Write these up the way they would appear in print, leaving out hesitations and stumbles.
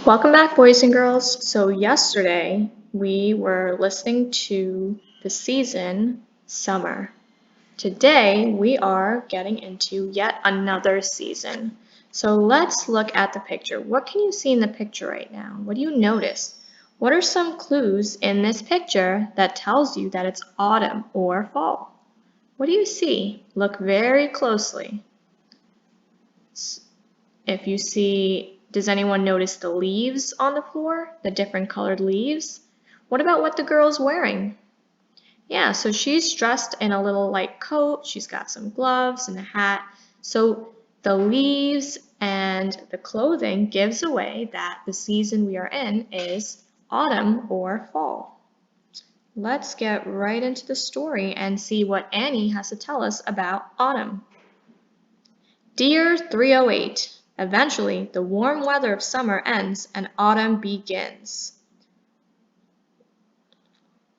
Welcome back, boys and girls. So yesterday we were listening to the season summer. Today we are getting into yet another season. So let's look at the picture. What can you see in the picture right now? What do you notice? What are some clues in this picture that tells you that it's autumn or fall? What do you see? Look very closely. If you see, does anyone notice the leaves on the floor? The different colored leaves? What about what the girl's wearing? Yeah, so she's dressed in a little light coat. She's got some gloves and a hat. So the leaves and the clothing gives away that the season we are in is autumn or fall. Let's get right into the story and see what Annie has to tell us about autumn. Dear 308, eventually the warm weather of summer ends and autumn begins.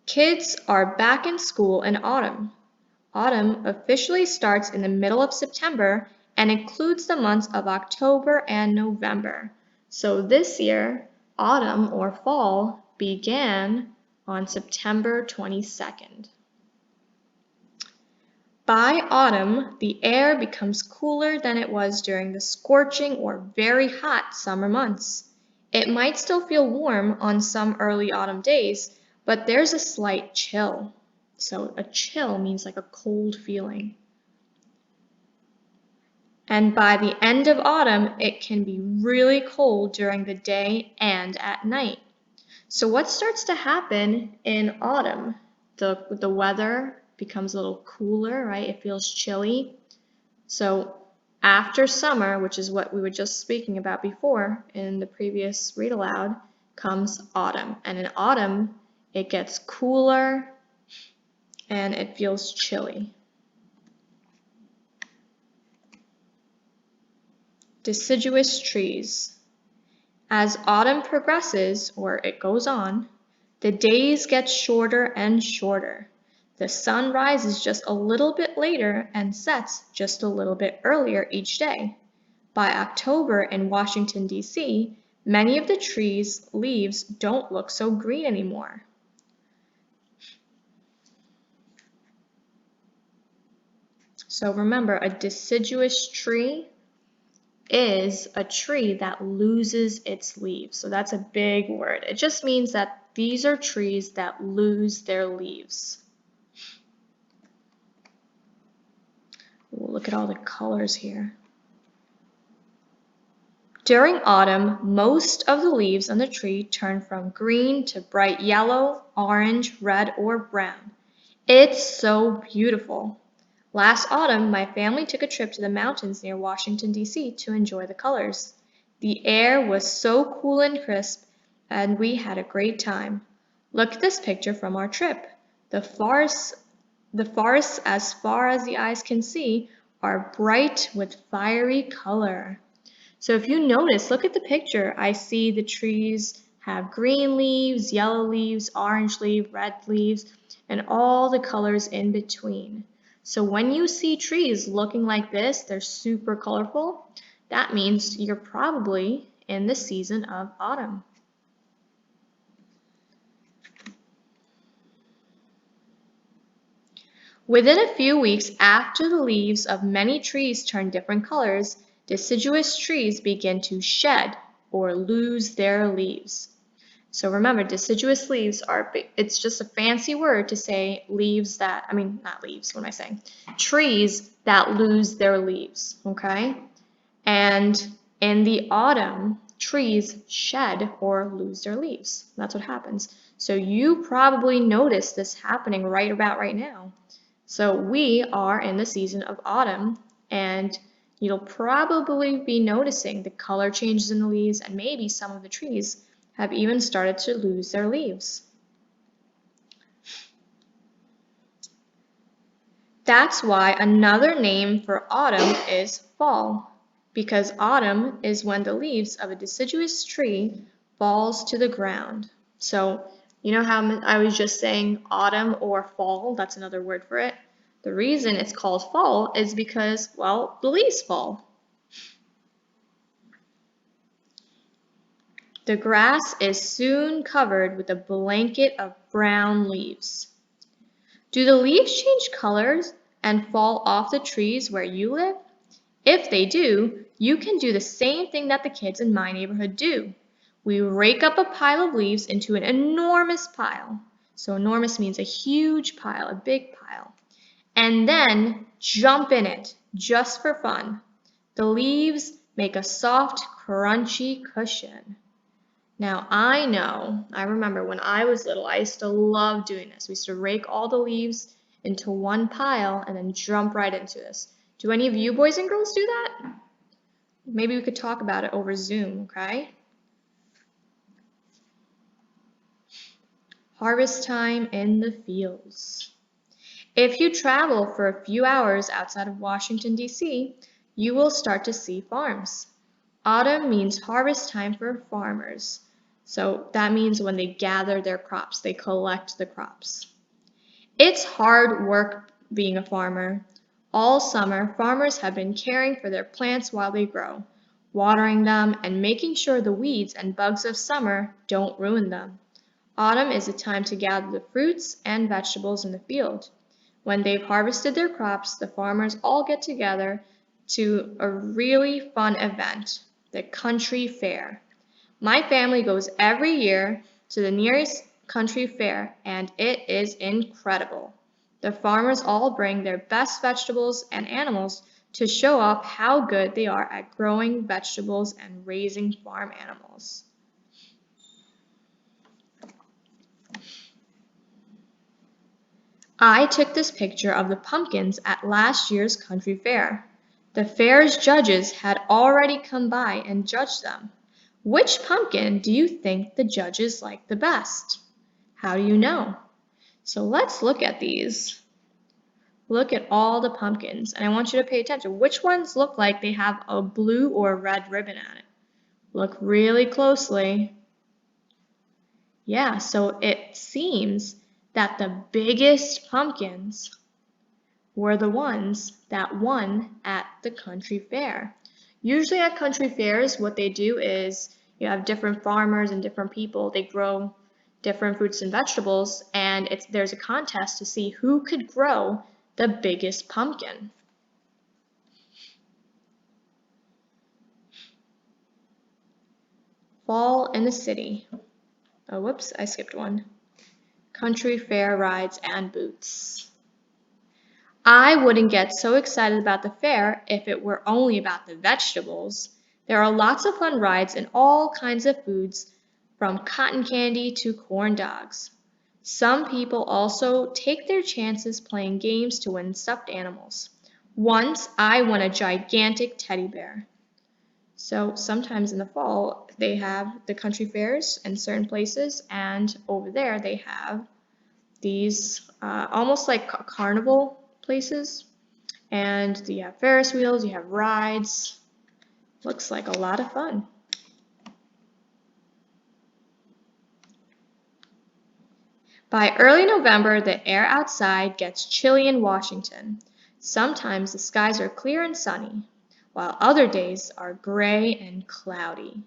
Kids are back in school in autumn. Autumn officially starts in the middle of September and includes the months of October and November. So this year, autumn or fall began on September 22nd. By autumn, the air becomes cooler than it was during the scorching or very hot summer months. It might still feel warm on some early autumn days, but there's a slight chill. So a chill means like a cold feeling. And by the end of autumn, it can be really cold during the day and at night. So what starts to happen in autumn? The weather becomes a little cooler, right? It feels chilly. So after summer, which is what we were just speaking about before in the previous read aloud, comes autumn. And in autumn, it gets cooler and it feels chilly. Deciduous trees. As autumn progresses, or it goes on, the days get shorter and shorter. The sun rises just a little bit later and sets just a little bit earlier each day. By October in Washington, D.C., many of the trees' leaves don't look so green anymore. So remember, a deciduous tree is a tree that loses its leaves. So that's a big word. It just means that these are trees that lose their leaves. Ooh, look at all the colors here. During autumn, most of the leaves on the tree turn from green to bright yellow, orange, red, or brown. It's so beautiful. Last autumn, my family took a trip to the mountains near Washington, D.C. to enjoy the colors. The air was so cool and crisp, and we had a great time. Look at this picture from our trip. The forests as far as the eyes can see are bright with fiery color. So if you notice, look at the picture. I see the trees have green leaves, yellow leaves, orange leaves, red leaves, and all the colors in between. So when you see trees looking like this, they're super colorful, that means you're probably in the season of autumn. Within a few weeks after the leaves of many trees turn different colors, deciduous trees begin to shed or lose their leaves. So remember, deciduous leaves it's just a fancy word to say leaves that, not leaves, what am I saying? Trees that lose their leaves, okay? And in the autumn, trees shed or lose their leaves. That's what happens. So you probably notice this happening right about right now. So we are in the season of autumn, and you'll probably be noticing the color changes in the leaves, and maybe some of the trees have even started to lose their leaves. That's why another name for autumn is fall, because autumn is when the leaves of a deciduous tree falls to the ground. So you know how I was just saying autumn or fall, that's another word for it. The reason it's called fall is because, well, the leaves fall. The grass is soon covered with a blanket of brown leaves. Do the leaves change colors and fall off the trees where you live? If they do, you can do the same thing that the kids in my neighborhood do. We rake up a pile of leaves into an enormous pile. So enormous means a huge pile, a big pile. And then jump in it, just for fun. The leaves make a soft, crunchy cushion. Now I remember when I was little, I used to love doing this. We used to rake all the leaves into one pile and then jump right into this. Do any of you boys and girls do that? Maybe we could talk about it over Zoom, okay? Harvest time in the fields. If you travel for a few hours outside of Washington, D.C., you will start to see farms. Autumn means harvest time for farmers. So that means when they gather their crops, they collect the crops. It's hard work being a farmer. All summer, farmers have been caring for their plants while they grow, watering them and making sure the weeds and bugs of summer don't ruin them. Autumn is a time to gather the fruits and vegetables in the field. When they've harvested their crops, the farmers all get together to a really fun event, the country fair. My family goes every year to the nearest country fair, and it is incredible. The farmers all bring their best vegetables and animals to show off how good they are at growing vegetables and raising farm animals. I took this picture of the pumpkins at last year's country fair. The fair's judges had already come by and judged them. Which pumpkin do you think the judges liked the best? How do you know? So let's look at these. Look at all the pumpkins, and I want you to pay attention. Which ones look like they have a blue or red ribbon at it? Look really closely. Yeah, so it seems that the biggest pumpkins were the ones that won at the country fair. Usually at country fairs, what they do is you have different farmers and different people. They grow different fruits and vegetables, and there's a contest to see who could grow the biggest pumpkin. Fall in the city. Oh, whoops, I skipped one. Country fair rides and booths. I wouldn't get so excited about the fair if it were only about the vegetables. There are lots of fun rides and all kinds of foods, from cotton candy to corn dogs. Some people also take their chances playing games to win stuffed animals. Once I won a gigantic teddy bear. So sometimes in the fall, they have the country fairs in certain places, and over there they have these almost like carnival places. And you have Ferris wheels, you have rides. Looks like a lot of fun. By early November, the air outside gets chilly in Washington. Sometimes the skies are clear and sunny, while other days are gray and cloudy.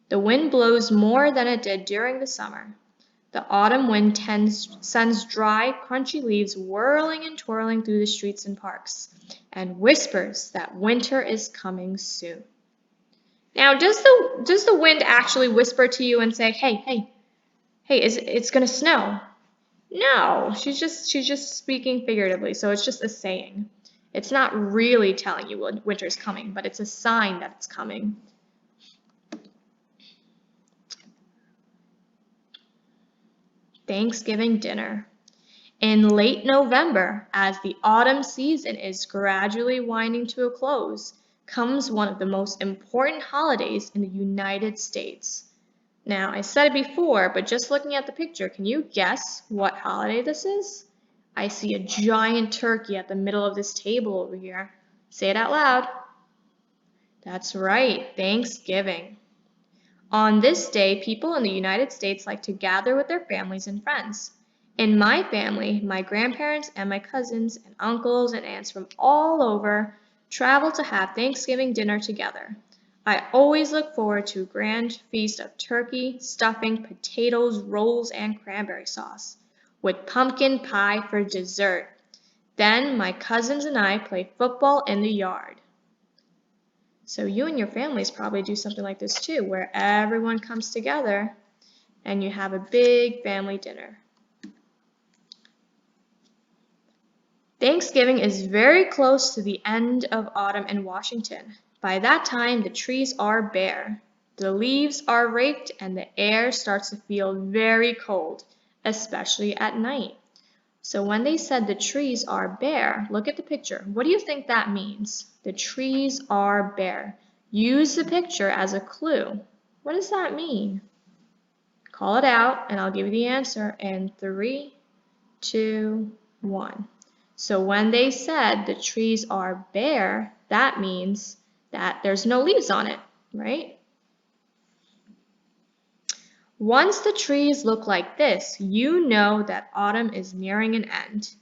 The wind blows more than it did during the summer. The autumn wind sends dry, crunchy leaves whirling and twirling through the streets and parks, and whispers that winter is coming soon. Now, does the wind actually whisper to you and say, "Hey, it's gonna snow"? No, she's just speaking figuratively, so it's just a saying. It's not really telling you when winter's coming, but it's a sign that it's coming. Thanksgiving dinner. In late November, as the autumn season is gradually winding to a close, comes one of the most important holidays in the United States. Now, I said it before, but just looking at the picture, can you guess what holiday this is? I see a giant turkey at the middle of this table over here. Say it out loud. That's right, Thanksgiving. On this day, people in the United States like to gather with their families and friends. In my family, my grandparents and my cousins and uncles and aunts from all over travel to have Thanksgiving dinner together. I always look forward to a grand feast of turkey, stuffing, potatoes, rolls, and cranberry sauce, with pumpkin pie for dessert. Then my cousins and I play football in the yard. So you and your families probably do something like this too, where everyone comes together and you have a big family dinner. Thanksgiving is very close to the end of autumn in Washington. By that time, the trees are bare. The leaves are raked and the air starts to feel very cold, especially at night. So when they said the trees are bare, look at the picture. What do you think that means? The trees are bare. Use the picture as a clue. What does that mean? Call it out and I'll give you the answer in 3, 2, 1. So when they said the trees are bare, that means that there's no leaves on it, right? Once the trees look like this, you know that autumn is nearing an end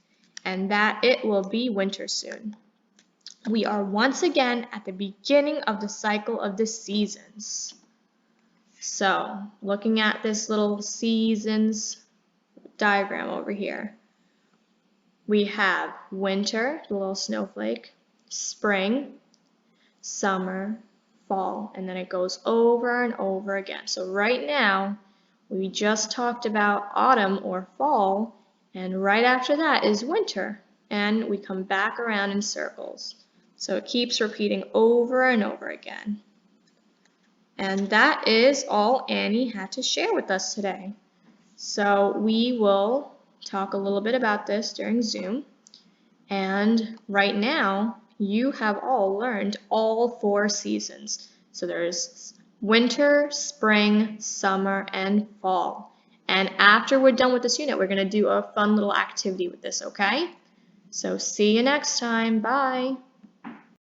and that it will be winter soon. We are once again at the beginning of the cycle of the seasons. So, looking at this little seasons diagram over here, we have winter, the little snowflake, spring, summer, fall, and then it goes over and over again. So right now, we just talked about autumn or fall, and right after that is winter, and we come back around in circles. So it keeps repeating over and over again. And that is all Annie had to share with us today. So we will talk a little bit about this during Zoom. And right now, you have all learned all 4 seasons. So there's winter, spring, summer, and fall. And after we're done with this unit, we're going to do a fun little activity with this, okay? So see you next time. Bye.